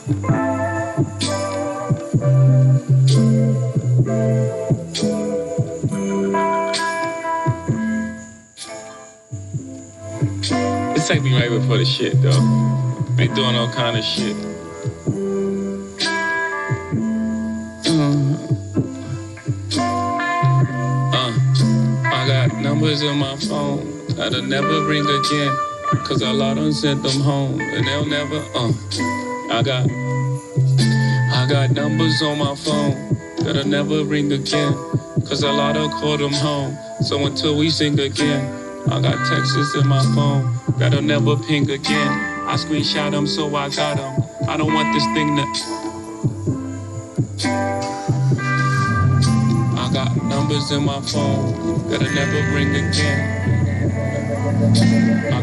This take me right before the shit, though. They doing all kind of shit. I got numbers in my phone that'll never ring again, cause a lot done sent them home, and they'll never, I got numbers on my phone that'll never ring again, cause a lot of call them home. So until we sing again, I got texts in my phone that'll never ping again. I screenshot them so I got them. I don't want this thing to... I got numbers in my phone that'll never ring again. I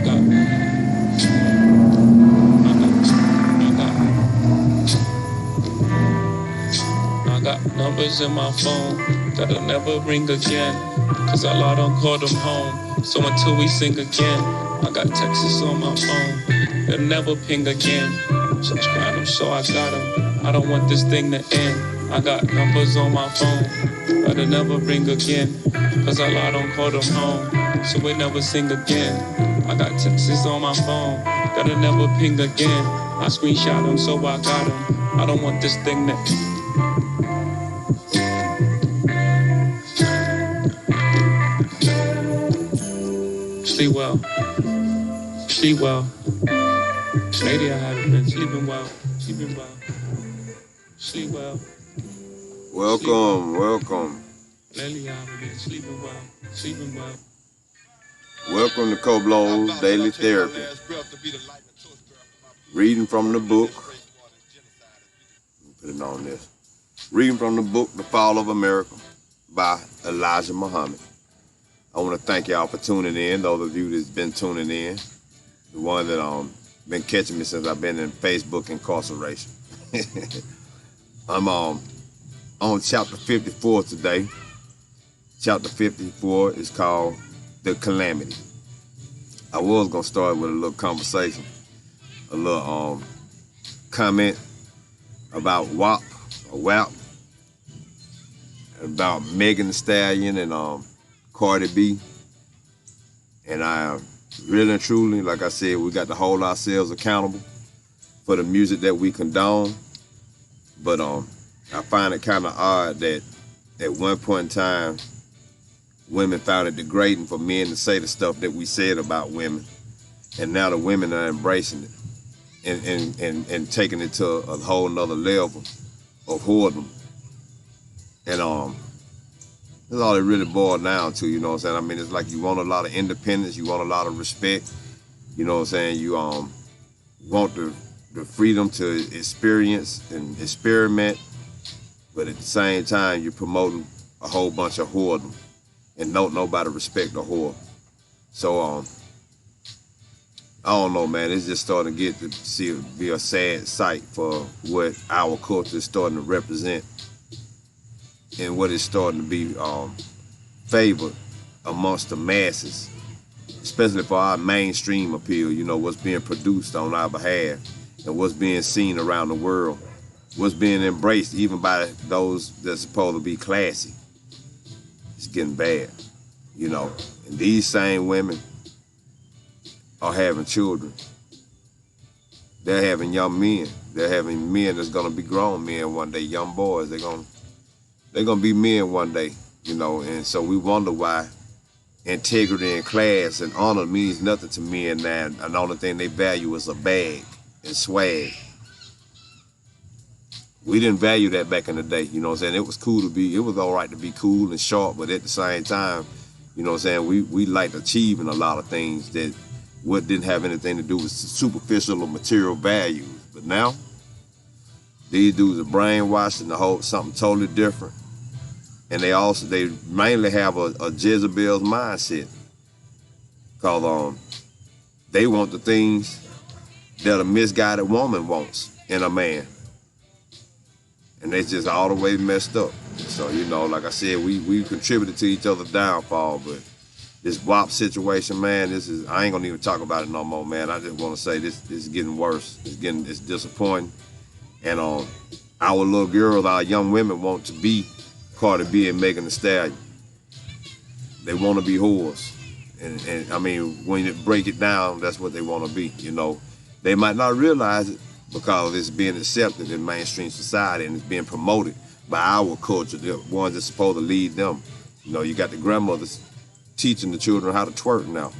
got numbers in my phone that'll never ring again, cause a lot don't call them home. So until we sing again, I got texts on my phone that'll never ping again. Subscribe them so I got them. I don't want this thing to end. I got numbers on my phone that'll never ring again, cause a lot don't call them home. So we never sing again. I got texts on my phone that'll never ping again. I screenshot them so I got them. I don't want this thing to end. Sleep well, sleep well. Lately I haven't been sleeping well, sleep well. Welcome. Lately I haven't been sleeping well. Welcome to Coblow'S Daily Therapy. Reading from the book. Put it on this. Reading from the book, The Fall of America by Elijah Muhammad. I want to thank y'all for tuning in, those of you that's been tuning in. The one that been catching me since I've been in Facebook incarceration. I'm on chapter 54 today. Chapter 54 is called The Calamity. I was going to start with a little conversation, a little comment about WAP, about Megan Thee Stallion and Cardi B. And I really and truly, like I said, we got to hold ourselves accountable for the music that we condone. But I find it kind of odd that at one point in time, women found it degrading for men to say the stuff that we said about women. And now the women are embracing it and taking it to a whole nother level of whoredom. And that's all it really boiled down to, you know what I'm saying? I mean, it's like you want a lot of independence, you want a lot of respect, you know what I'm saying? You want the freedom to experience and experiment, but at the same time, you're promoting a whole bunch of whoredom, and nobody respect a whore. So, I don't know, man. It's just starting to be a sad sight for what our culture is starting to represent, and what is starting to be favored amongst the masses, especially for our mainstream appeal, you know, what's being produced on our behalf and what's being seen around the world, what's being embraced even by those that's supposed to be classy. It's getting bad, you know. And these same women are having children. They're having young men. They're having men that's gonna be grown men one day, young boys. They're gonna be men one day, you know. And so we wonder why integrity and class and honor means nothing to men now, and the only thing they value is a bag and swag. We didn't value that back in the day, you know what I'm saying? It was all right to be cool and sharp, but at the same time, you know what I'm saying, we liked achieving a lot of things that didn't have anything to do with superficial or material values. But now, these dudes are brainwashed into something totally different. And they mainly have a Jezebel's mindset. Cause they want the things that a misguided woman wants in a man. And they just all the way messed up. So, you know, like I said, we contributed to each other's downfall, but this WAP situation, man, I ain't gonna even talk about it no more, man. I just wanna say this is getting worse. It's disappointing. And our little girls, our young women want to be Cardi B and Megan Thee Stallion. They want to be whores. And I mean, when you break it down, that's what they want to be, you know. They might not realize it because it's being accepted in mainstream society and it's being promoted by our culture, the ones that's supposed to lead them. You know, you got the grandmothers teaching the children how to twerk now.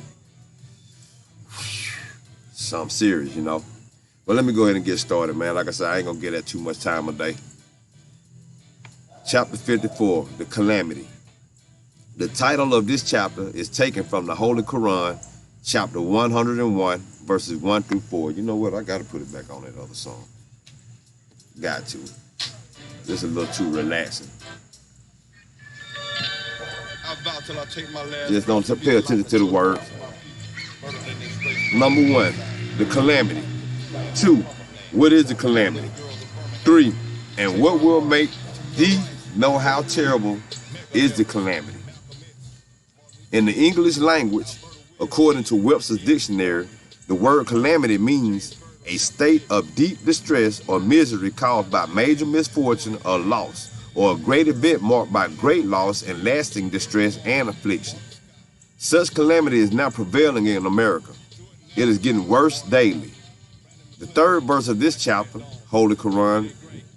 Something serious, you know. But let me go ahead and get started, man. Like I said, I ain't gonna get that too much time a day. Chapter 54, the calamity. The title of this chapter is taken from the Holy Quran, chapter 101, verses 1 through 4. You know what? I got to put it back on that other song. Got to. Just a little too relaxing. Just don't pay attention to the words. Number 1, the calamity. 2, what is the calamity? 3, and what will make thee know how terrible is the calamity? In the English language, according to Webster's dictionary, the word calamity means a state of deep distress or misery caused by major misfortune or loss, or a great event marked by great loss and lasting distress and affliction. Such calamity is now prevailing in America. It is getting worse daily. The third verse of this chapter, Holy Quran,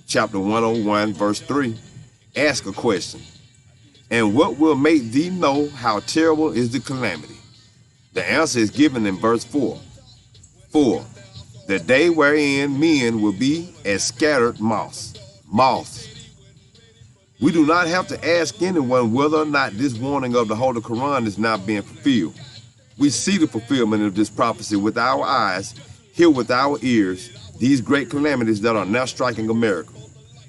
chapter 101, verse 3, asks a question. And what will make thee know how terrible is the calamity? The answer is given in verse 4. 4. The day wherein men will be as scattered moths. We do not have to ask anyone whether or not this warning of the Holy Quran is now being fulfilled. We see the fulfillment of this prophecy with our eyes, hear with our ears, these great calamities that are now striking America.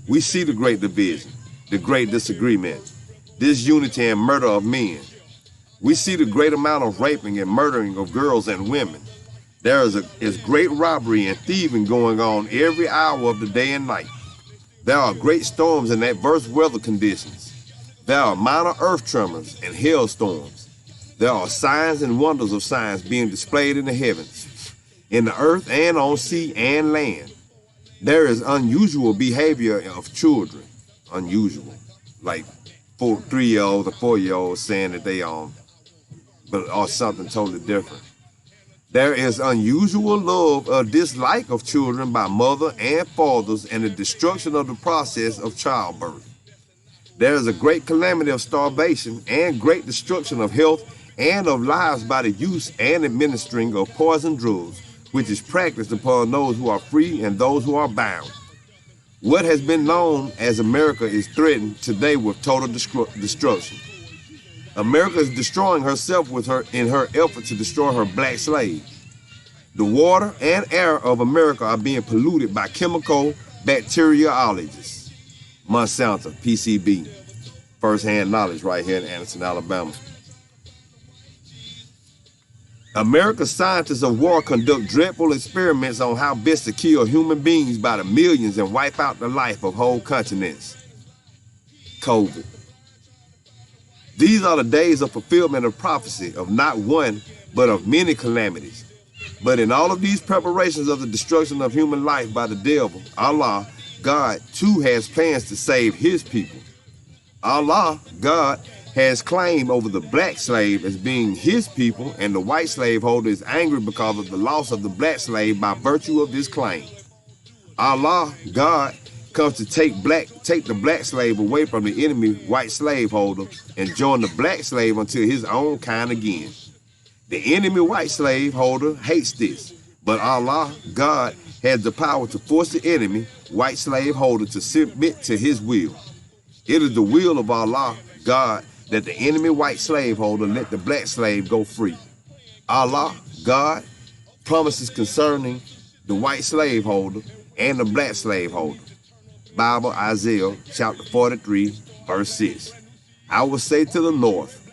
We see the great division, the great disagreement, disunity and murder of men. We see the great amount of raping and murdering of girls and women. There is great robbery and thieving going on every hour of the day and night. There are great storms and adverse weather conditions. There are minor earth tremors and hailstorms. There are signs and wonders of signs being displayed in the heavens, in the earth and on sea and land. There is unusual behavior of children. Unusual. Like 3-year-olds or 4-year-olds saying that they but are something totally different. There is unusual love or dislike of children by mother and fathers and the destruction of the process of childbirth. There is a great calamity of starvation and great destruction of health and of lives by the use and administering of poison drugs, which is practiced upon those who are free and those who are bound. What has been known as America is threatened today with total destruction. America is destroying herself in her effort to destroy her black slave. The water and air of America are being polluted by chemical bacteriologists. Monsanto, PCB. First-hand knowledge right here in Anderson, Alabama. America's scientists of war conduct dreadful experiments on how best to kill human beings by the millions and wipe out the life of whole continents. COVID. These are the days of fulfillment of prophecy of not one, but of many calamities. But in all of these preparations of the destruction of human life by the devil, Allah, God, too has plans to save his people. Allah, God, has claim over the black slave as being his people, and the white slaveholder is angry because of the loss of the black slave by virtue of this claim. Allah, God, comes to take the black slave away from the enemy white slaveholder and join the black slave until his own kind again. The enemy white slaveholder hates this, but Allah, God, has the power to force the enemy white slaveholder to submit to his will. It is the will of Allah, God, that the enemy white slaveholder let the black slave go free. Allah, God, promises concerning the white slaveholder and the black slaveholder. Bible, Isaiah, chapter 43, verse 6. I will say to the north,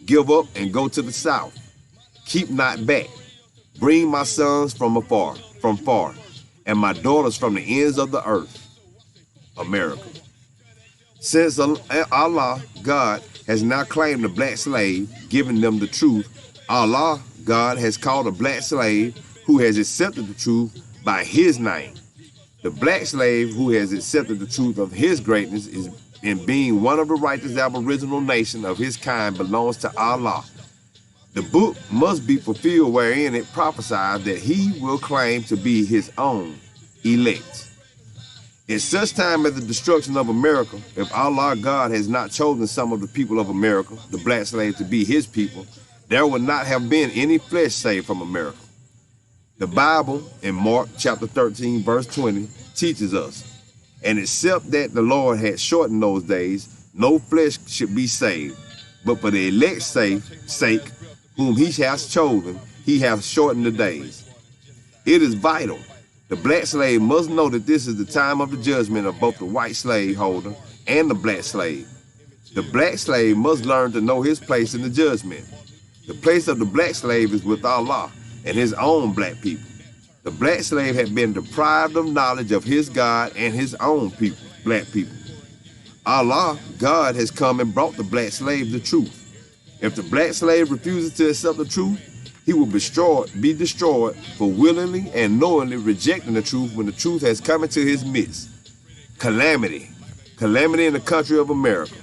give up and go to the south. Keep not back. Bring my sons from far, and my daughters from the ends of the earth. America. Since Allah, God, has now claimed the black slave, giving them the truth, Allah, God, has called a black slave who has accepted the truth by his name. The black slave who has accepted the truth of his greatness is in being one of the righteous aboriginal nation of his kind belongs to Allah. The book must be fulfilled wherein it prophesies that he will claim to be his own elect. In such time as the destruction of America, if Allah God has not chosen some of the people of America, the black slaves, to be his people, there would not have been any flesh saved from America. The Bible in Mark chapter 13 verse 20 teaches us, and except that the Lord had shortened those days, no flesh should be saved, but for the elect's sake, whom he has chosen, he has shortened the days. It is vital. The black slave must know that this is the time of the judgment of both the white slaveholder and the black slave. The black slave must learn to know his place in the judgment. The place of the black slave is with Allah and his own black people. The black slave had been deprived of knowledge of his God and his own people, black people. Allah, God, has come and brought the black slave the truth. If the black slave refuses to accept the truth, he will be destroyed for willingly and knowingly rejecting the truth when the truth has come into his midst. Calamity in the country of America.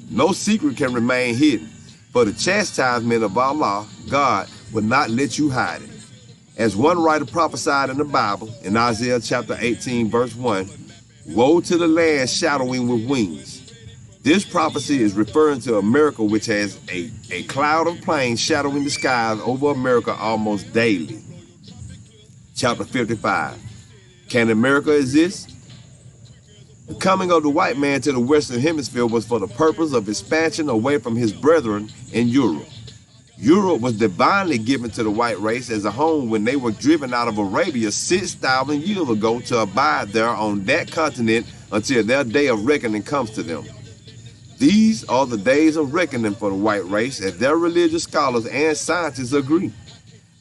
No secret can remain hidden, for the chastisement of Allah, God, will not let you hide it. As one writer prophesied in the Bible, in Isaiah chapter 18, verse 1, woe to the land shadowing with wings. This prophecy is referring to America, which has a cloud of planes shadowing the skies over America almost daily. Chapter 55. Can America exist? The coming of the white man to the Western Hemisphere was for the purpose of expansion away from his brethren in Europe. Europe was divinely given to the white race as a home when they were driven out of Arabia 6,000 years ago to abide there on that continent until their day of reckoning comes to them. These are the days of reckoning for the white race, as their religious scholars and scientists agree.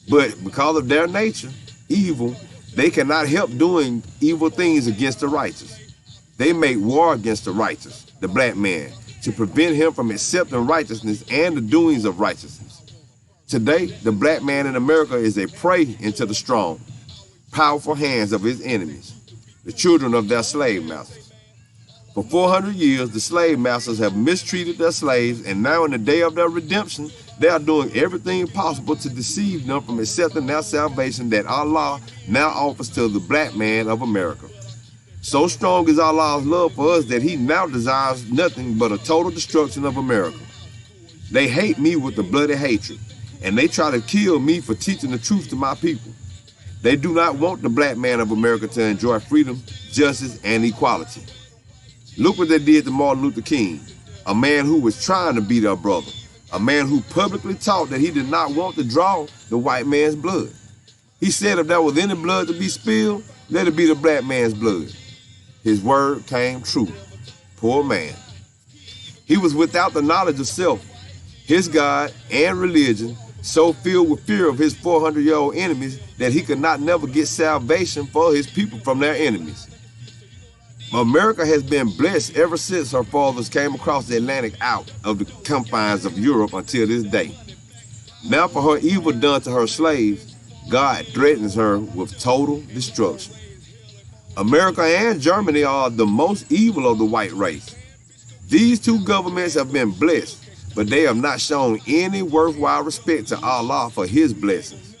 But because of their nature, evil, they cannot help doing evil things against the righteous. They make war against the righteous, the black man, to prevent him from accepting righteousness and the doings of righteousness. Today, the black man in America is a prey into the strong, powerful hands of his enemies, the children of their slave masters. For 400 years, the slave masters have mistreated their slaves, and now in the day of their redemption, they are doing everything possible to deceive them from accepting their salvation that Allah now offers to the black man of America. So strong is Allah's love for us that he now desires nothing but a total destruction of America. They hate me with a bloody hatred, and they try to kill me for teaching the truth to my people. They do not want the black man of America to enjoy freedom, justice, and equality. Look what they did to Martin Luther King, a man who was trying to be their brother, a man who publicly taught that he did not want to draw the white man's blood. He said if there was any blood to be spilled, let it be the black man's blood. His word came true. Poor man. He was without the knowledge of self, his God, and religion, so filled with fear of his 400-year-old enemies that he could not never get salvation for his people from their enemies. America has been blessed ever since her fathers came across the Atlantic out of the confines of Europe until this day. Now for her evil done to her slaves, God threatens her with total destruction. America and Germany are the most evil of the white race. These two governments have been blessed, but they have not shown any worthwhile respect to Allah for his blessings.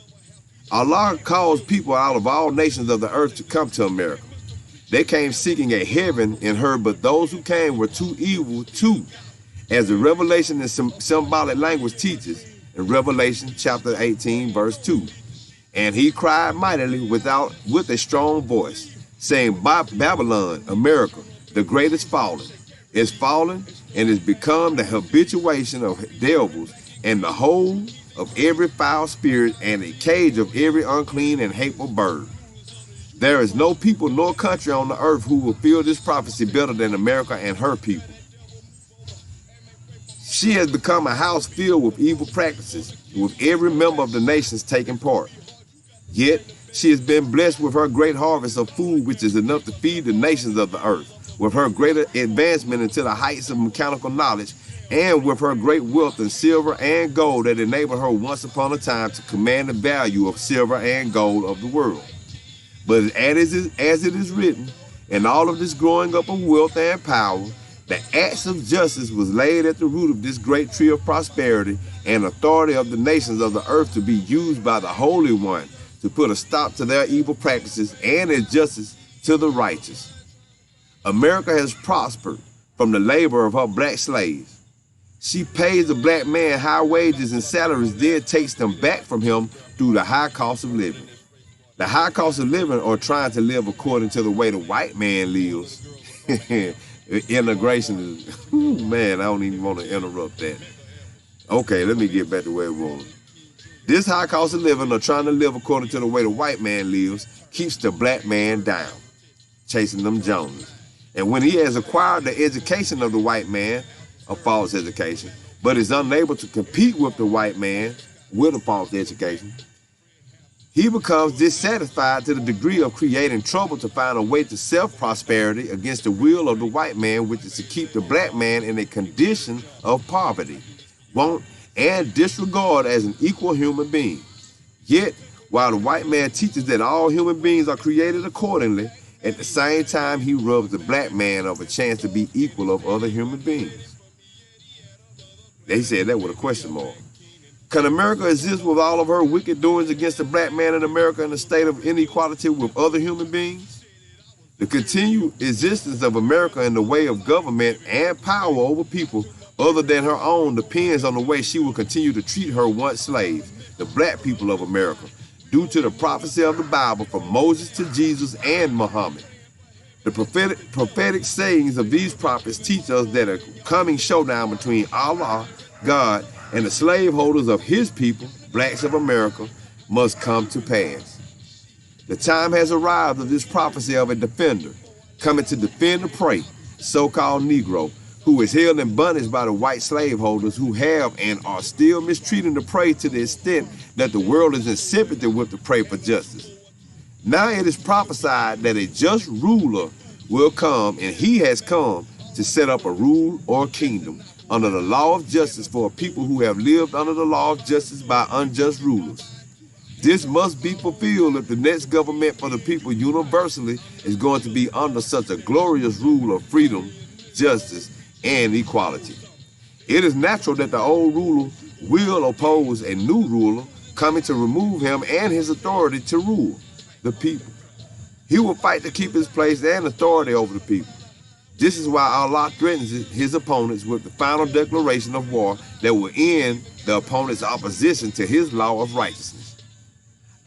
Allah calls people out of all nations of the earth to come to America. They came seeking a heaven in her, but those who came were too evil too, as the Revelation in symbolic language teaches in Revelation chapter 18, verse 2. And he cried mightily with a strong voice, saying, Babylon, America, the great is fallen and is become the habituation of devils and the hole of every foul spirit and a cage of every unclean and hateful bird. There is no people nor country on the earth who will feel this prophecy better than America and her people. She has become a house filled with evil practices, with every member of the nations taking part. Yet, she has been blessed with her great harvest of food, which is enough to feed the nations of the earth, with her greater advancement into the heights of mechanical knowledge, and with her great wealth in silver and gold that enabled her once upon a time to command the value of silver and gold of the world. But as it is written, in all of this growing up of wealth and power, the axe of justice was laid at the root of this great tree of prosperity and authority of the nations of the earth to be used by the Holy One to put a stop to their evil practices and injustice to the righteous. America has prospered from the labor of her black slaves. She pays the black man high wages and salaries, then takes them back from him through the high cost of living. The high cost of living, or trying to live according to the way the white man lives. Integration is, man, I don't even want to interrupt that. Okay, let me get back to where it was. This high cost of living, or trying to live according to the way the white man lives, keeps the black man down, chasing them Joneses. And when he has acquired the education of the white man, a false education, but is unable to compete with the white man with a false education, he becomes dissatisfied to the degree of creating trouble to find a way to self-prosperity against the will of the white man, which is to keep the black man in a condition of poverty, want, and disregard as an equal human being. Yet, while the white man teaches that all human beings are created accordingly, at the same time he robs the black man of a chance to be equal of other human beings. They said that with a question mark. Can America exist with all of her wicked doings against the black man in America in a state of inequality with other human beings? The continued existence of America in the way of government and power over people other than her own depends on the way she will continue to treat her once slaves, the black people of America, due to the prophecy of the Bible from Moses to Jesus and Muhammad. The prophetic sayings of these prophets teach us that a coming showdown between Allah, God, and the slaveholders of his people, blacks of America, must come to pass. The time has arrived of this prophecy of a defender, coming to defend the prey, so-called Negro, who is held in bondage by the white slaveholders who have and are still mistreating the prey to the extent that the world is in sympathy with the prey for justice. Now it is prophesied that a just ruler will come, and he has come to set up a rule or kingdom under the law of justice for a people who have lived under the law of justice by unjust rulers. This must be fulfilled if the next government for the people universally is going to be under such a glorious rule of freedom, justice, and equality. It is natural that the old ruler will oppose a new ruler coming to remove him and his authority to rule the people. He will fight to keep his place and authority over the people. This is why Allah threatens his opponents with the final declaration of war that will end the opponent's opposition to his law of righteousness.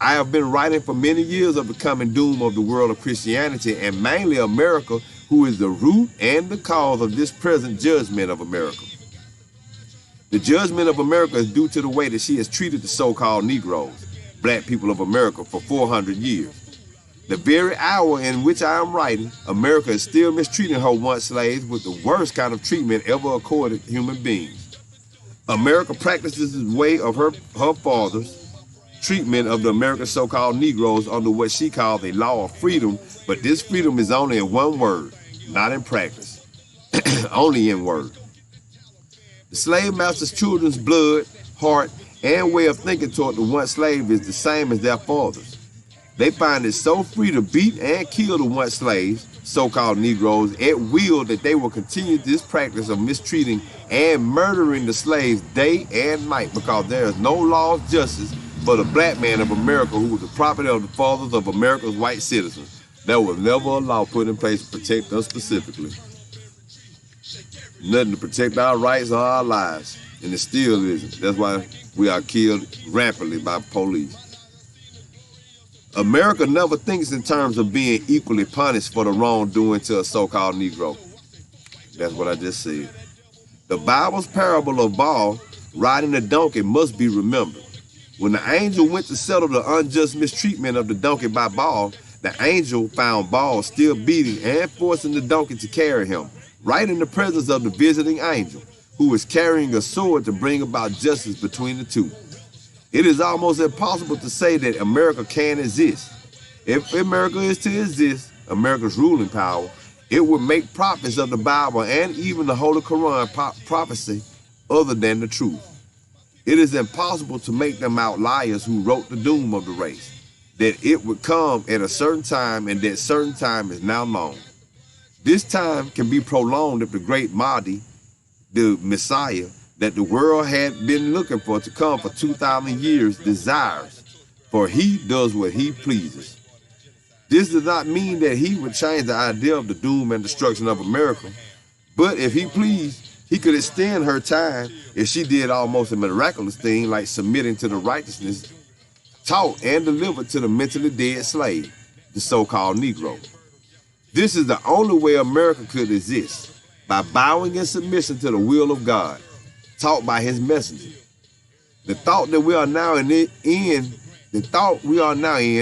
I have been writing for many years of the coming doom of the world of Christianity, and mainly America, who is the root and the cause of this present judgment of America. The judgment of America is due to the way that she has treated the so-called Negroes, black people of America, for 400 years. The very hour in which I am writing, America is still mistreating her once slaves with the worst kind of treatment ever accorded human beings. America practices the way of her fathers' treatment of the American so-called Negroes under what she calls a law of freedom, but this freedom is only in one word, not in practice, only in word. The slave master's children's blood, heart, and way of thinking toward the once slave is the same as their fathers. They find it so free to beat and kill the once slaves, so-called Negroes, at will that they will continue this practice of mistreating and murdering the slaves day and night, because there is no law of justice for the black man of America, who was the property of the fathers of America's white citizens. There was never a law put in place to protect us specifically. Nothing to protect our rights or our lives, and it still isn't. That's why we are killed rampantly by police. America never thinks in terms of being equally punished for the wrongdoing to a so-called Negro. That's what I just said. The Bible's parable of Baal riding a donkey must be remembered. When the angel went to settle the unjust mistreatment of the donkey by Baal, the angel found Baal still beating and forcing the donkey to carry him, right in the presence of the visiting angel, who was carrying a sword to bring about justice between the two. It is almost impossible to say that America can exist. If America is to exist, America's ruling power, it would make prophets of the Bible and even the Holy Quran prophecy other than the truth. It is impossible to make them outliers who wrote the doom of the race. that it would come at a certain time and that certain time is now known. This time can be prolonged if the great Mahdi, the Messiah that the world had been looking for to come for 2,000 years, desires, for he does what he pleases. This does not mean that he would change the idea of the doom and destruction of America, but if he pleased, he could extend her time if she did almost a miraculous thing like submitting to the righteousness taught and delivered to the mentally dead slave, the so-called Negro. This is the only way America could exist, by bowing in submission to the will of God, taught by his messenger. The thought we are now in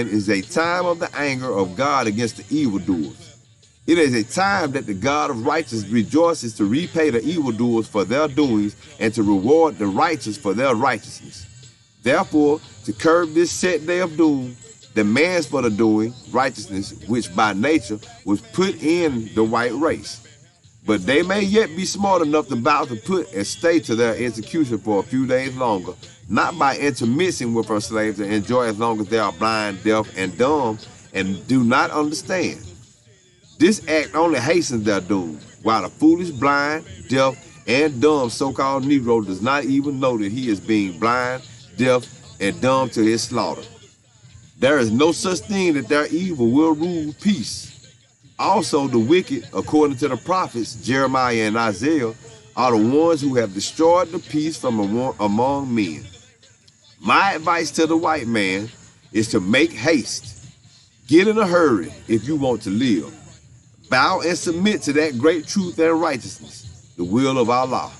is a time of the anger of God against the evildoers. It is a time that the God of righteousness rejoices to repay the evildoers for their doings and to reward the righteous for their righteousness. Therefore, to curb this set day of doom, demands for the doing righteousness, which by nature was put in the white race. But they may yet be smart enough to bow to put a stay to their execution for a few days longer, not by intermixing with our slaves and enjoy as long as they are blind, deaf, and dumb, and do not understand. This act only hastens their doom, while the foolish, blind, deaf, and dumb so-called Negro does not even know that he is being blind, deaf, and dumb to his slaughter. There is no such thing that their evil will rule peace. Also, the wicked, according to the prophets, Jeremiah and Isaiah, are the ones who have destroyed the peace from among men. My advice to the white man is to make haste. Get in a hurry if you want to live. Bow and submit to that great truth and righteousness, the will of Allah.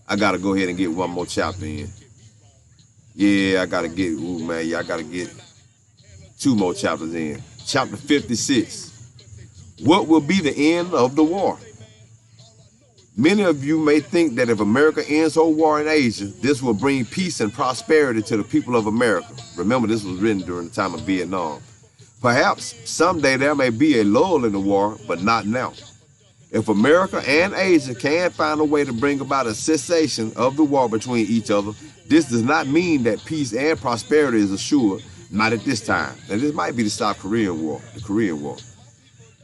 I got to go ahead and get one more chapter in. Yeah, I got to get 2 more chapters in. Chapter 56. What will be the end of the war? Many of you may think that if America ends her war in Asia, this will bring peace and prosperity to the people of America. Remember, this was written during the time of Vietnam. Perhaps someday there may be a lull in the war, but not now. If America and Asia can find a way to bring about a cessation of the war between each other, this does not mean that peace and prosperity is assured, not at this time. And this might be the South Korean War, the Korean War.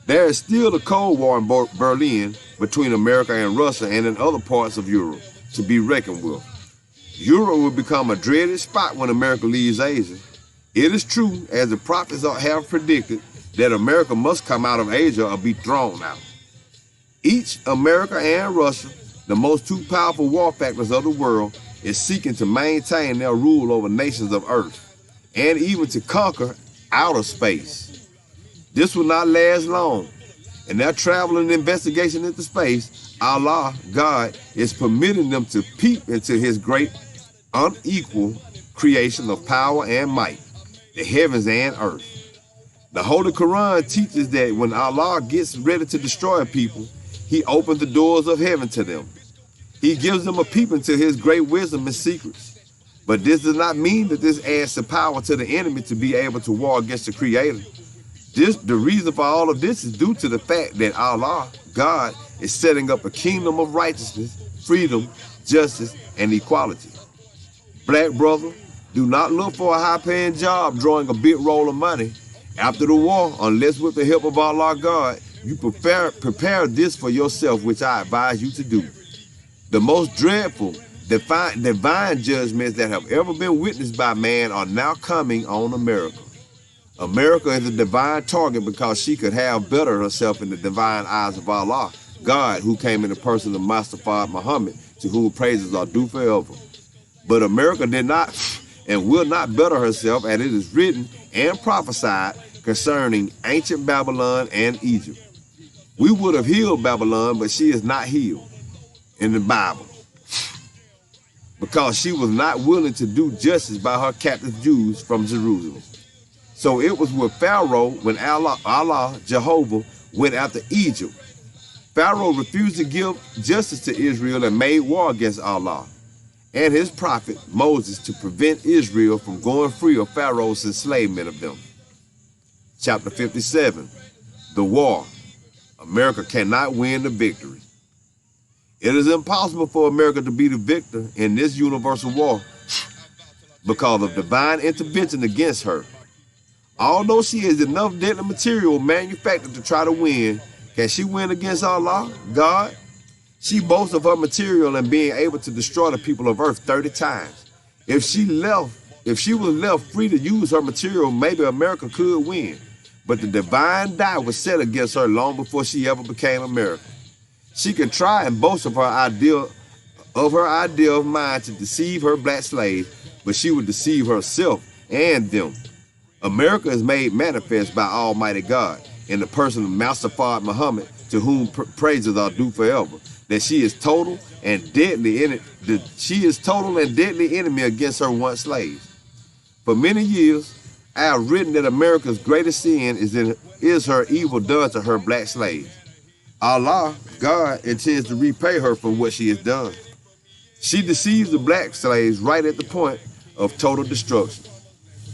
There is still the Cold War in Berlin between America and Russia and in other parts of Europe to be reckoned with. Europe will become a dreaded spot when America leaves Asia. It is true, as the prophets have predicted, that America must come out of Asia or be thrown out. Each, America and Russia, the most 2 powerful war factors of the world, is seeking to maintain their rule over nations of earth and even to conquer outer space. This will not last long. In their travel and investigation into space, Allah, God, is permitting them to peep into his great unequal creation of power and might, the heavens and earth. The Holy Quran teaches that when Allah gets ready to destroy a people, he opens the doors of heaven to them. He gives them a peep into his great wisdom and secrets. But this does not mean that this adds the power to the enemy to be able to war against the Creator. The reason for all of this is due to the fact that Allah, God, is setting up a kingdom of righteousness, freedom, justice, and equality. Black brother, do not look for a high-paying job drawing a big roll of money. After the war, unless with the help of Allah God, you prepare this for yourself, which I advise you to do. The most dreadful, divine judgments that have ever been witnessed by man are now coming on America. America is a divine target because she could have bettered herself in the divine eyes of Allah, God, who came in the person of Mustafa Muhammad, to whom praises are due forever. But America did not and will not better herself, as it is written and prophesied concerning ancient Babylon and Egypt. We would have healed Babylon, but she is not healed in the Bible, because she was not willing to do justice by her captive Jews from Jerusalem. So it was with Pharaoh when Allah, Jehovah, went after Egypt. Pharaoh refused to give justice to Israel and made war against Allah and his prophet Moses to prevent Israel from going free of Pharaoh's enslavement of them. Chapter 57, the war. America cannot win the victory. It is impossible for America to be the victor in this universal war because of divine intervention against her. Although she has enough deadly material manufactured to try to win, can she win against Allah, God? She boasts of her material and being able to destroy the people of earth 30 times. If she was left free to use her material, maybe America could win. But the divine die was set against her long before she ever became America. She can try and boast of her idea of mind to deceive her black slaves, but she would deceive herself and them. America is made manifest by Almighty God in the person of Master Fard Muhammad, to whom praises are due forever, that she is total and deadly enemy against her once slaves. For many years, I have written that America's greatest sin is her evil done to her black slaves. Allah, God, intends to repay her for what she has done. She deceives the black slaves right at the point of total destruction.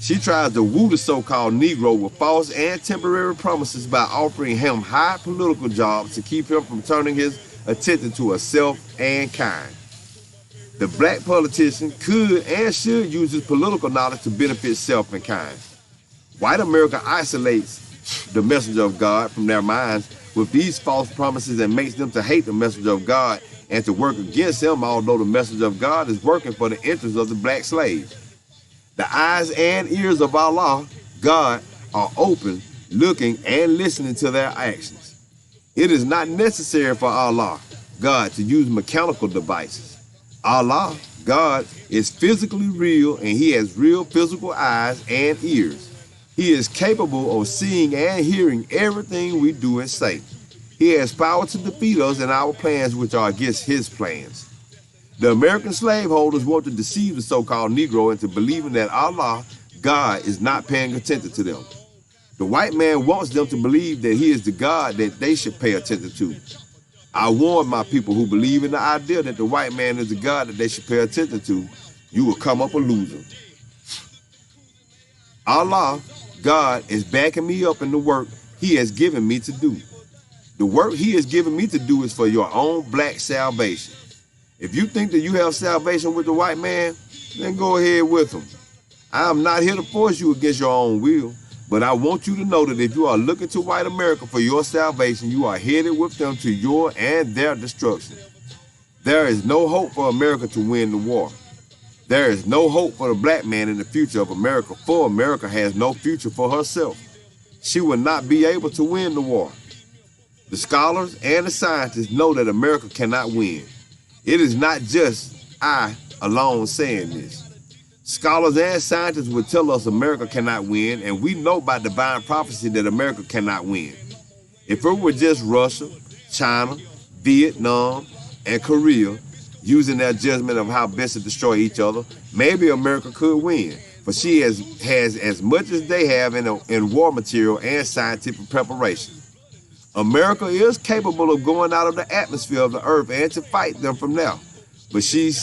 She tries to woo the so-called Negro with false and temporary promises by offering him high political jobs to keep him from turning his attention to herself and kind. The black politician could and should use his political knowledge to benefit self and kind. White America isolates the messenger of God from their minds with these false promises and makes them to hate the messenger of God and to work against him, although the messenger of God is working for the interests of the black slaves. The eyes and ears of Allah, God, are open, looking and listening to their actions. It is not necessary for Allah, God, to use mechanical devices. Allah, God, is physically real and he has real physical eyes and ears. He is capable of seeing and hearing everything we do and say. He has power to defeat us in our plans which are against his plans. The American slaveholders want to deceive the so-called Negro into believing that Allah, God, is not paying attention to them. The white man wants them to believe that he is the God that they should pay attention to. I warn my people who believe in the idea that the white man is the God that they should pay attention to, you will come up a loser. Allah, God, is backing me up in the work he has given me to do. The work he has given me to do is for your own black salvation. If you think that you have salvation with the white man, then go ahead with him. I am not here to force you against your own will, but I want you to know that if you are looking to white America for your salvation, you are headed with them to your and their destruction. There is no hope for America to win the war. There is no hope for the black man in the future of America, for America has no future for herself. She will not be able to win the war. The scholars and the scientists know that America cannot win. It is not just I alone saying this. Scholars and scientists would tell us America cannot win, and we know by divine prophecy that America cannot win. If it were just Russia, China, Vietnam, and Korea using their judgment of how best to destroy each other, maybe America could win. For she has as much as they have in war material and scientific preparation. America is capable of going out of the atmosphere of the earth and to fight them from there. But she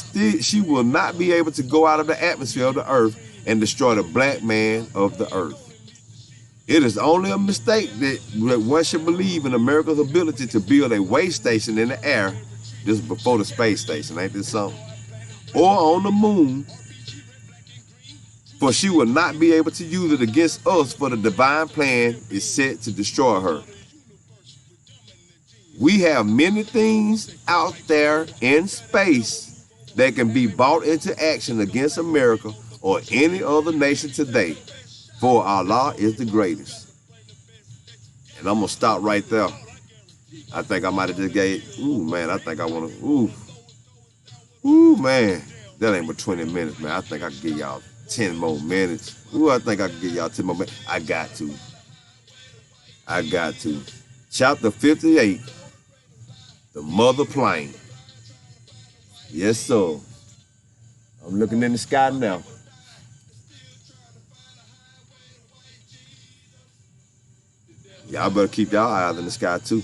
will not be able to go out of the atmosphere of the earth and destroy the black man of the earth. It is only a mistake that one should believe in America's ability to build a way station in the air. This is before the space station, ain't this something? Or on the moon, for she will not be able to use it against us, for the divine plan is set to destroy her. We have many things out there in space that can be brought into action against America or any other nation today, for Allah is the greatest. And I'm going to stop right there. I think I might have just gave, I think I want to, that ain't but 20 minutes, man. I think I can give y'all 10 more minutes. I think I can give y'all 10 more minutes. I got to. Chapter 58. The mother plane. Yes, sir. I'm looking in the sky now. Y'all better keep y'all eyes in the sky too.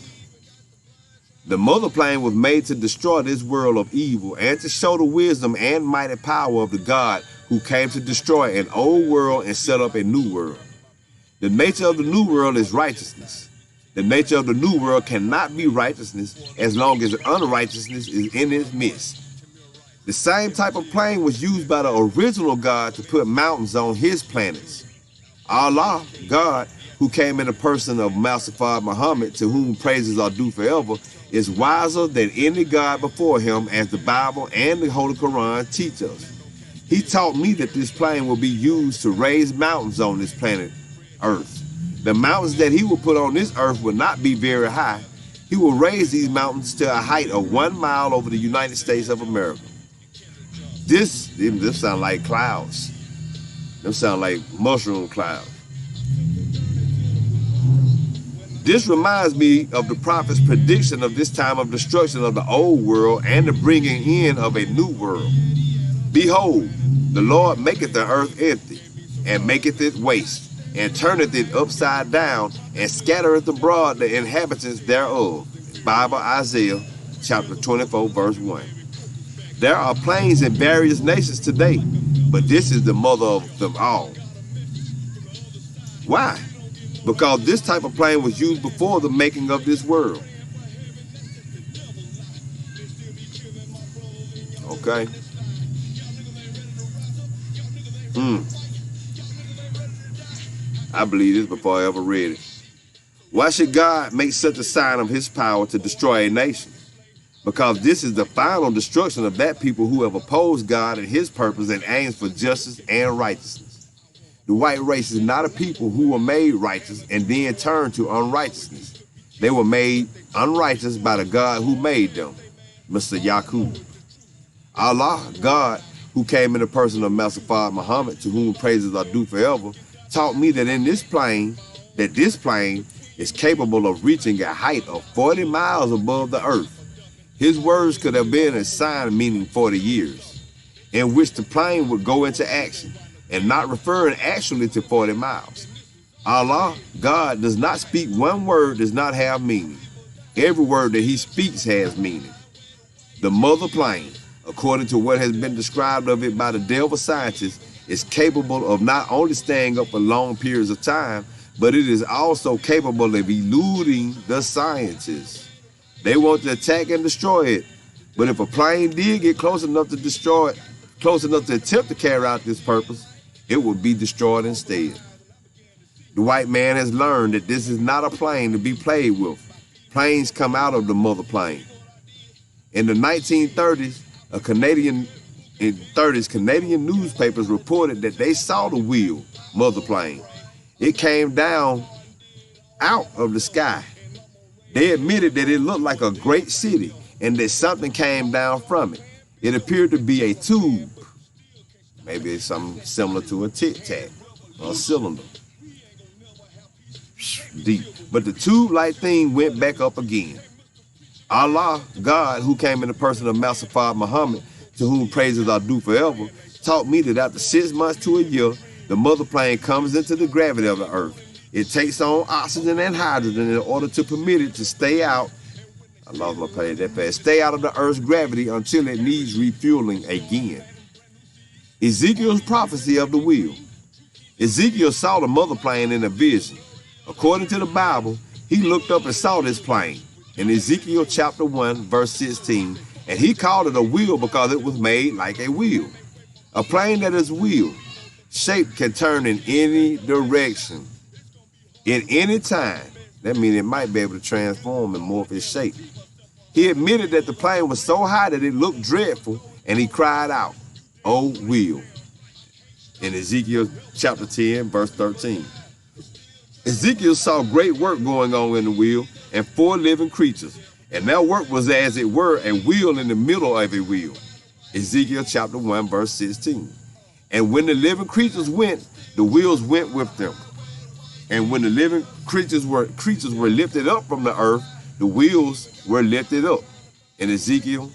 The mother plane was made to destroy this world of evil and to show the wisdom and mighty power of the God who came to destroy an old world and set up a new world. The nature of the new world is righteousness. The nature of the new world cannot be righteousness as long as unrighteousness is in its midst. The same type of plane was used by the original God to put mountains on his planets. Allah, God, who came in the person of Mustafa Muhammad, to whom praises are due forever, is wiser than any God before him, as the Bible and the Holy Quran teach us. He taught me that this plane will be used to raise mountains on this planet Earth. The mountains that he will put on this earth will not be very high. He will raise these mountains to a height of 1 mile over the United States of America. This sound like clouds. Them sound like mushroom clouds. This reminds me of the prophet's prediction of this time of destruction of the old world and the bringing in of a new world. Behold, the Lord maketh the earth empty, and maketh it waste, and turneth it upside down, and scattereth abroad the inhabitants thereof. Bible, Isaiah, chapter 24, verse 1. There are plains in various nations today, but this is the mother of them all. Why? Because this type of plane was used before the making of this world. Okay. I believe this before I ever read it. Why should God make such a sign of his power to destroy a nation? Because this is the final destruction of that people who have opposed God and his purpose and aims for justice and righteousness. The white race is not a people who were made righteous and then turned to unrighteousness. They were made unrighteous by the God who made them, Mr. Yaqub. Allah, God, who came in the person of Mustafa Muhammad, to whom praises are due forever, taught me that this plane is capable of reaching a height of 40 miles above the earth. His words could have been a sign meaning 40 years, in which the plane would go into action, and not referring actually to 40 miles. Allah, God, does not speak one word does not have meaning. Every word that he speaks has meaning. The mother plane, according to what has been described of it by the devil scientists, is capable of not only staying up for long periods of time, but it is also capable of eluding the scientists. They want to attack and destroy it, but if a plane did get close enough to destroy it, close enough to attempt to carry out this purpose, it would be destroyed instead. The white man has learned that this is not a plane to be played with. Planes come out of the mother plane. In the 1930s, Canadian newspapers reported that they saw the wheel, mother plane. It came down out of the sky. They admitted that it looked like a great city and that something came down from it. It appeared to be a tube. Maybe it's something similar to a tic-tac or a cylinder. Deep. But the tube-like thing went back up again. Allah, God, who came in the person of Mustafa Muhammad, to whom praises are due forever, taught me that after 6 months to a year, the mother plane comes into the gravity of the earth. It takes on oxygen and hydrogen in order to permit it to stay out. I lost my page that fast. Stay out of the earth's gravity until it needs refueling again. Ezekiel's prophecy of the wheel. Ezekiel saw the mother plane in a vision. According to the Bible, he looked up and saw this plane in Ezekiel chapter 1, verse 16, and he called it a wheel because it was made like a wheel. A plane that is wheel shaped can turn in any direction, in any time. That means it might be able to transform and morph its shape. He admitted that the plane was so high that it looked dreadful, and he cried out, "Oh, wheel," in Ezekiel chapter 10, verse 13. Ezekiel saw great work going on in the wheel and 4 living creatures, and their work was as it were a wheel in the middle of a wheel. Ezekiel chapter 1, verse 16. And when the living creatures went, the wheels went with them. And when the living creatures were lifted up from the earth, the wheels were lifted up. In Ezekiel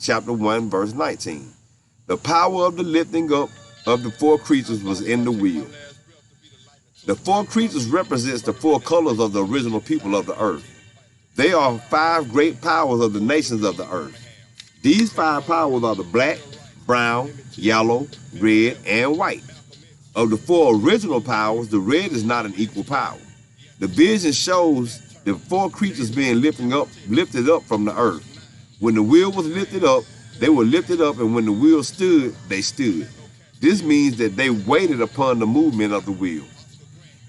chapter 1, verse 19. The power of the lifting up of the 4 creatures was in the wheel. The 4 creatures represents the 4 colors of the original people of the earth. They are 5 great powers of the nations of the earth. These 5 powers are the black, brown, yellow, red, and white. Of the 4 original powers, the red is not an equal power. The vision shows the 4 creatures being lifted up from the earth. When the wheel was lifted up, they were lifted up, and when the wheel stood, they stood. This means that they waited upon the movement of the wheel.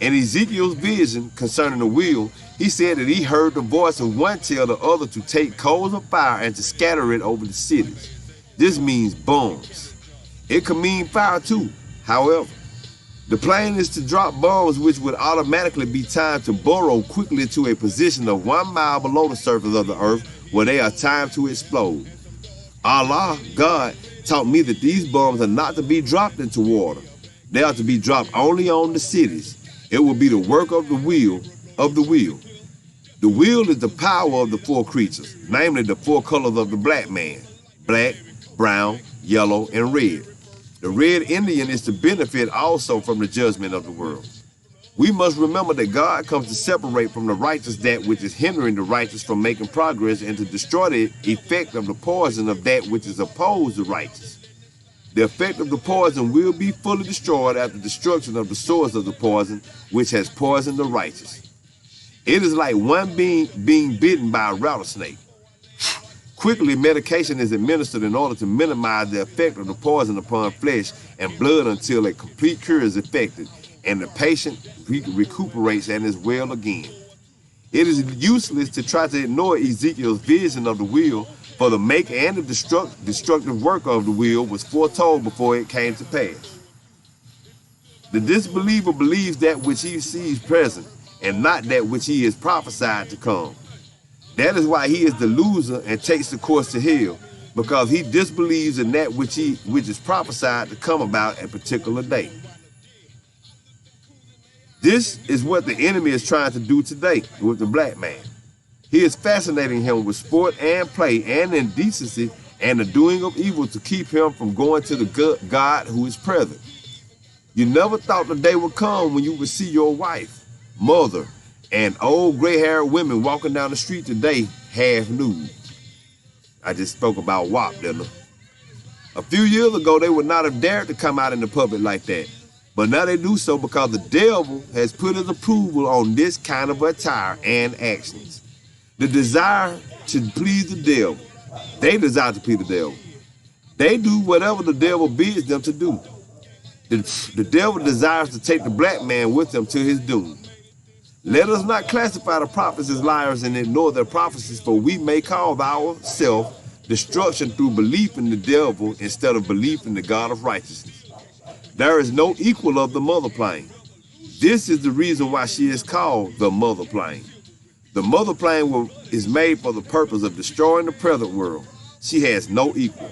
In Ezekiel's vision concerning the wheel, he said that he heard the voice of one tell the other to take coals of fire and to scatter it over the cities. This means bombs. It could mean fire too, however. The plan is to drop bombs which would automatically be timed to burrow quickly to a position of 1 mile below the surface of the earth where they are timed to explode. Allah, God, taught me that these bombs are not to be dropped into water. They are to be dropped only on the cities. It will be the work of the wheel. The wheel is the power of the 4 creatures, namely the 4 colors of the black man: black, brown, yellow, and red. The red Indian is to benefit also from the judgment of the world. We must remember that God comes to separate from the righteous that which is hindering the righteous from making progress and to destroy the effect of the poison of that which is opposed to righteous. The effect of the poison will be fully destroyed after destruction of the source of the poison, which has poisoned the righteous. It is like one being bitten by a rattlesnake. Quickly, medication is administered in order to minimize the effect of the poison upon flesh and blood until a complete cure is effected and the patient recuperates and is well again. It is useless to try to ignore Ezekiel's vision of the wheel, for the make and the destructive work of the wheel was foretold before it came to pass. The disbeliever believes that which he sees present and not that which he is prophesied to come. That is why he is the loser and takes the course to hell, because he disbelieves in that which is prophesied to come about a particular day. This is what the enemy is trying to do today with the black man. He is fascinating him with sport and play and indecency and the doing of evil to keep him from going to the God who is present. You never thought the day would come when you would see your wife, mother, and old gray-haired women walking down the street today half nude. I just spoke about WAP, didn't I? A few years ago, they would not have dared to come out in the public like that. But now they do so because the devil has put his approval on this kind of attire and actions. The desire to please the devil. They desire to please the devil. They do whatever the devil bids them to do. The devil desires to take the black man with him to his doom. Let us not classify the prophets as liars and ignore their prophecies, for we may cause ourselves destruction through belief in the devil instead of belief in the God of righteousness. There is no equal of the mother plane. This is the reason why she is called the mother plane. The mother plane is made for the purpose of destroying the present world. She has no equal.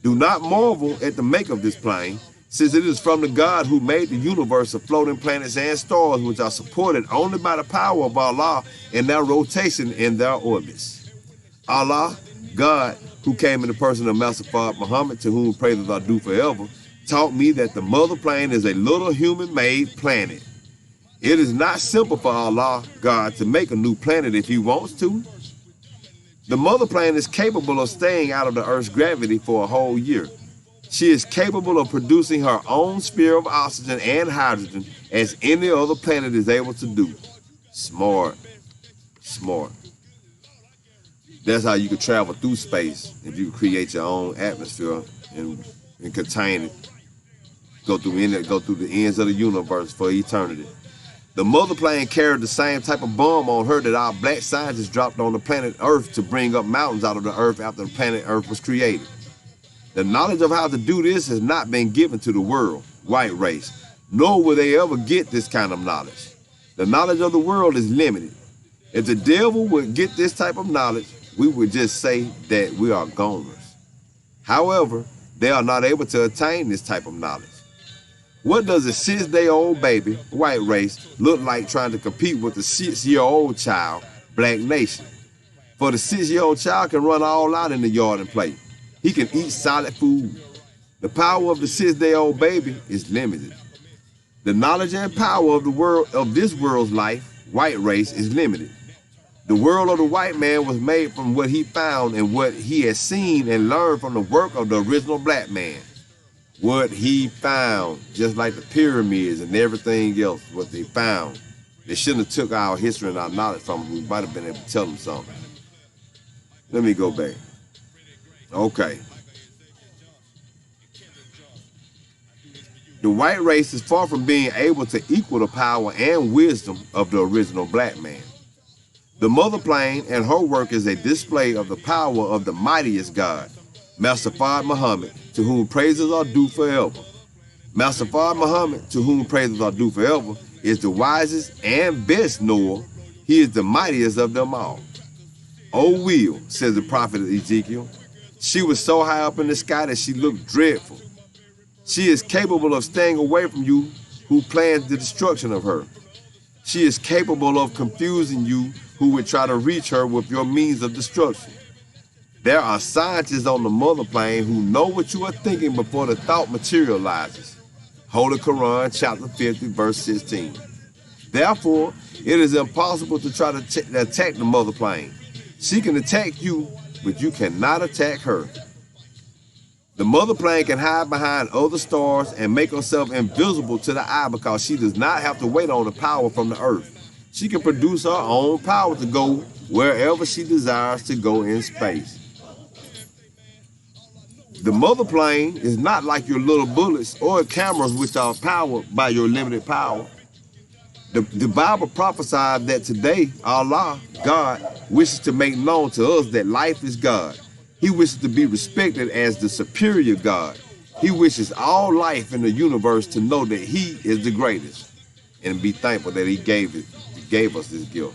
Do not marvel at the make of this plane, since it is from the God who made the universe of floating planets and stars, which are supported only by the power of Allah and their rotation in their orbits. Allah, God, who came in the person of Master Muhammad, to whom praises are due forever, taught me that the mother plane is a little human-made planet. It is not simple for Allah, God, to make a new planet if he wants to. The mother plane is capable of staying out of the Earth's gravity for a whole year. She is capable of producing her own sphere of oxygen and hydrogen as any other planet is able to do. Smart. Smart. That's how you can travel through space, if you create your own atmosphere and contain it. Go through the ends of the universe for eternity. The mother plane carried the same type of bomb on her that our black scientists dropped on the planet Earth to bring up mountains out of the earth after the planet Earth was created. The knowledge of how to do this has not been given to the world, white race, nor will they ever get this kind of knowledge. The knowledge of the world is limited. If the devil would get this type of knowledge, we would just say that we are goners. However, they are not able to attain this type of knowledge. What does a 6-day-old baby, white race, look like trying to compete with a 6-year-old child, black nation? For the 6-year-old child can run all out in the yard and play. He can eat solid food. The power of the 6-day-old baby is limited. The knowledge and power of the world of this world's life, white race, is limited. The world of the white man was made from what he found and what he has seen and learned from the work of the original black man. What he found, just like the pyramids and everything else, what they found. They shouldn't have took our history and our knowledge from them. We might have been able to tell them something. Let me go back. Okay. The white race is far from being able to equal the power and wisdom of the original black man. The mother plane and her work is a display of the power of the mightiest God, Master Fard Muhammad, to whom praises are due forever. Master Fard Muhammad, to whom praises are due forever, is the wisest and best knower. He is the mightiest of them all. "Oh, Will," says the prophet Ezekiel, "she was so high up in the sky that she looked dreadful. She is capable of staying away from you who plans the destruction of her. She is capable of confusing you who would try to reach her with your means of destruction. There are scientists on the mother plane who know what you are thinking before the thought materializes." Holy Quran, chapter 50, verse 16. Therefore, it is impossible to try to attack the mother plane. She can attack you, but you cannot attack her. The mother plane can hide behind other stars and make herself invisible to the eye because she does not have to wait on the power from the earth. She can produce her own power to go wherever she desires to go in space. The mother plane is not like your little bullets or cameras, which are powered by your limited power. The Bible prophesied that today Allah, God, wishes to make known to us that life is God. He wishes to be respected as the superior God. He wishes all life in the universe to know that He is the greatest and be thankful that He gave us this gift.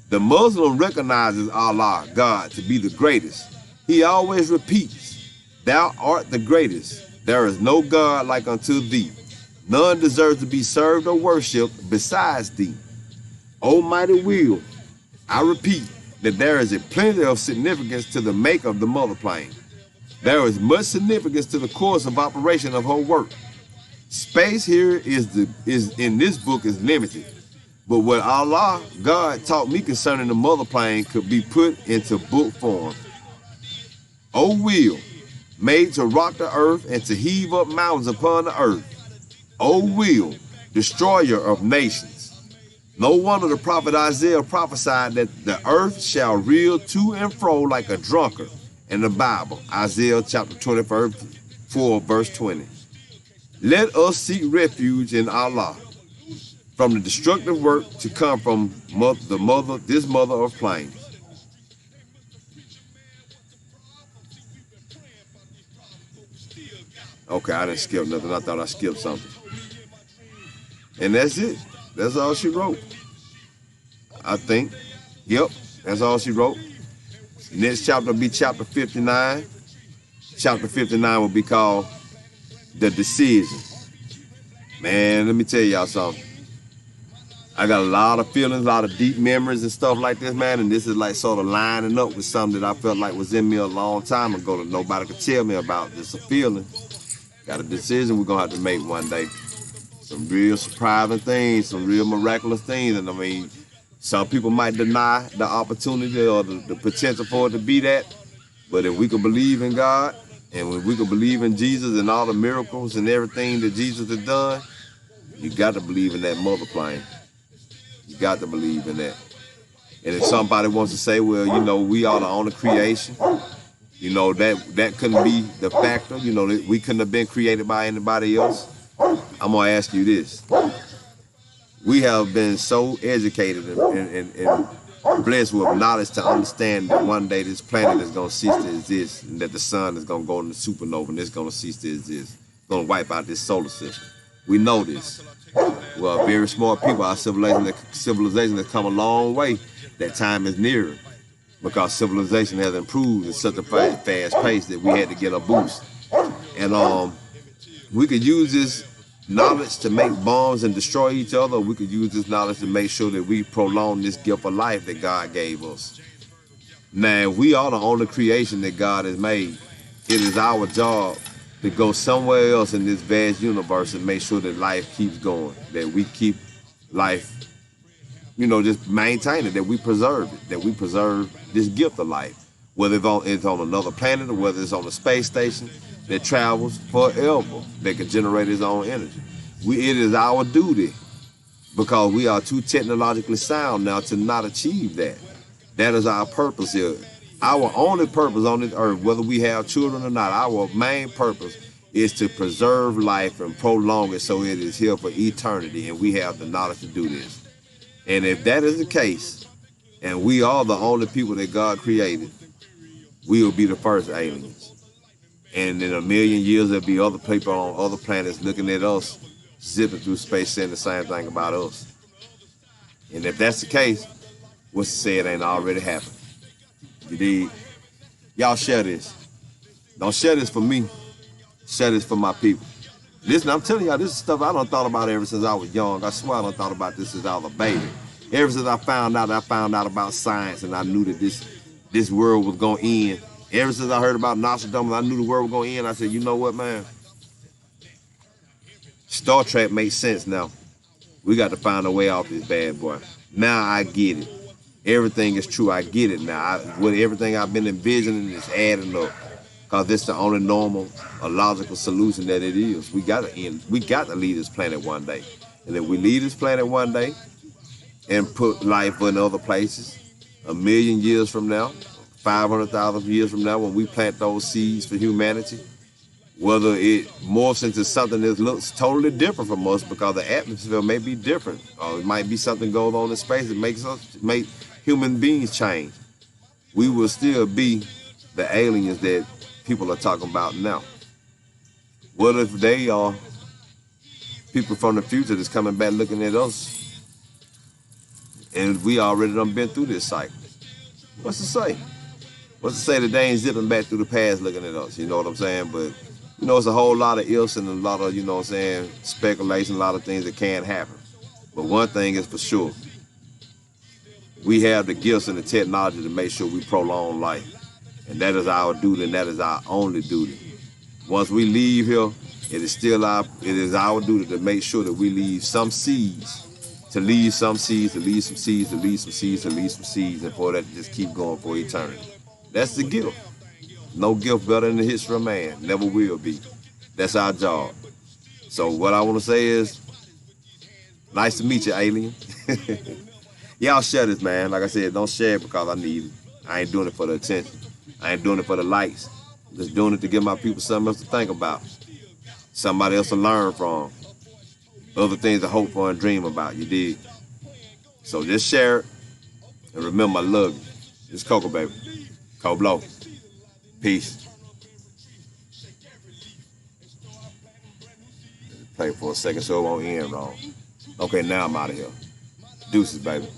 The Muslim recognizes Allah, God, to be the greatest. He always repeats, "Thou art the greatest. There is no God like unto thee. None deserves to be served or worshipped besides thee." Almighty will, I repeat that there is a plenty of significance to the make of the mother plane. There is much significance to the course of operation of her work. Space here is in this book is limited, but what Allah, God, taught me concerning the mother plane could be put into book form. "O will, made to rock the earth and to heave up mountains upon the earth. O will, destroyer of nations." No wonder the prophet Isaiah prophesied that the earth shall reel to and fro like a drunkard in the Bible, Isaiah chapter 24, verse 20. Let us seek refuge in Allah from the destructive work to come from this mother of plains. Okay, I didn't skip nothing. I thought I skipped something. And that's it. That's all she wrote. I think. Yep, that's all she wrote. Next chapter will be chapter 59. Chapter 59 will be called The Decision. Man, let me tell y'all something. I got a lot of feelings, a lot of deep memories and stuff like this, man. And this is like sort of lining up with something that I felt like was in me a long time ago that nobody could tell me about. It's a feeling. Got a decision we're going to have to make one day. Some real surprising things, some real miraculous things. And I mean, some people might deny the opportunity or the potential for it to be that. But if we can believe in God and when we can believe in Jesus and all the miracles and everything that Jesus has done, you got to believe in that mother plane. You got to believe in that. And if somebody wants to say, well, you know, we are the only creation, you know, that couldn't be the factor. You know, we couldn't have been created by anybody else. I'm going to ask you this. We have been so educated and blessed with knowledge to understand that one day this planet is going to cease to exist and that the sun is going to go into supernova and it's going to cease to exist. It's going to wipe out this solar system. We know this. Well, very smart people, our civilization has come a long way. That time is nearer because civilization has improved at such a fast pace that we had to get a boost. And we could use this knowledge to make bombs and destroy each other. We could use this knowledge to make sure that we prolong this gift of life that God gave us. Now, we are the only creation that God has made. It is our job to go somewhere else in this vast universe and make sure that life keeps going, that we keep life, you know, just maintain it, that we preserve it, that we preserve this gift of life, whether it's on another planet or whether it's on a space station that travels forever, that can generate its own energy. It is our duty, because we are too technologically sound now to not achieve that. That is our purpose here. Our only purpose on this earth, whether we have children or not, our main purpose is to preserve life and prolong it so it is here for eternity, and we have the knowledge to do this. And if that is the case, and we are the only people that God created, we will be the first aliens. And in a million years, there'll be other people on other planets looking at us, zipping through space, saying the same thing about us. And if that's the case, what's to say it ain't already happened? You dig? Y'all share this. Don't share this for me. Share this for my people. Listen, I'm telling y'all, this is stuff I done thought about ever since I was young. I swear I done thought about this since I was a baby. Ever since I found out about science, and I knew that this world was gonna end. Ever since I heard about Nostradamus, I knew the world was gonna end. I said, you know what, man? Star Trek makes sense now. We got to find a way off this bad boy. Now I get it. Everything is true. I get it now. With everything I've been envisioning is adding up. Because it's the only normal or logical solution that it is. We got to end. We got to leave this planet one day. And if we leave this planet one day and put life in other places, 1,000,000 years from now, 500,000 years from now, when we plant those seeds for humanity, whether it morphs into something that looks totally different from us because the atmosphere may be different, or it might be something going on in space that make human beings change, we will still be the aliens that people are talking about now. What if they are people from the future that's coming back looking at us, and we already done been through this cycle? What's to say? What's to say that they ain't zipping back through the past looking at us? You know what I'm saying? But you know, it's a whole lot of ifs and a lot of, you know what I'm saying, speculation, a lot of things that can't happen. But one thing is for sure, we have the gifts and the technology to make sure we prolong life. And that is our duty, and that is our only duty. Once we leave here, it is our duty to make sure that we leave some seeds, to leave some seeds, to leave some seeds, to leave some seeds, to leave some seeds, and for that to just keep going for eternity. That's the gift. No gift better in the history of man. Never will be. That's our job. So what I want to say is, nice to meet you, alien. Y'all share this, man. Like I said, don't share it because I need it. I ain't doing it for the attention. I ain't doing it for the likes. I'm just doing it to give my people something else to think about. Somebody else to learn from. Other things to hope for and dream about, you dig? So just share it. And remember, I love you. It's Coco, baby. Coblow'S. Peace. Play for a second so it won't end wrong. Okay, now I'm out of here. Deuces, baby.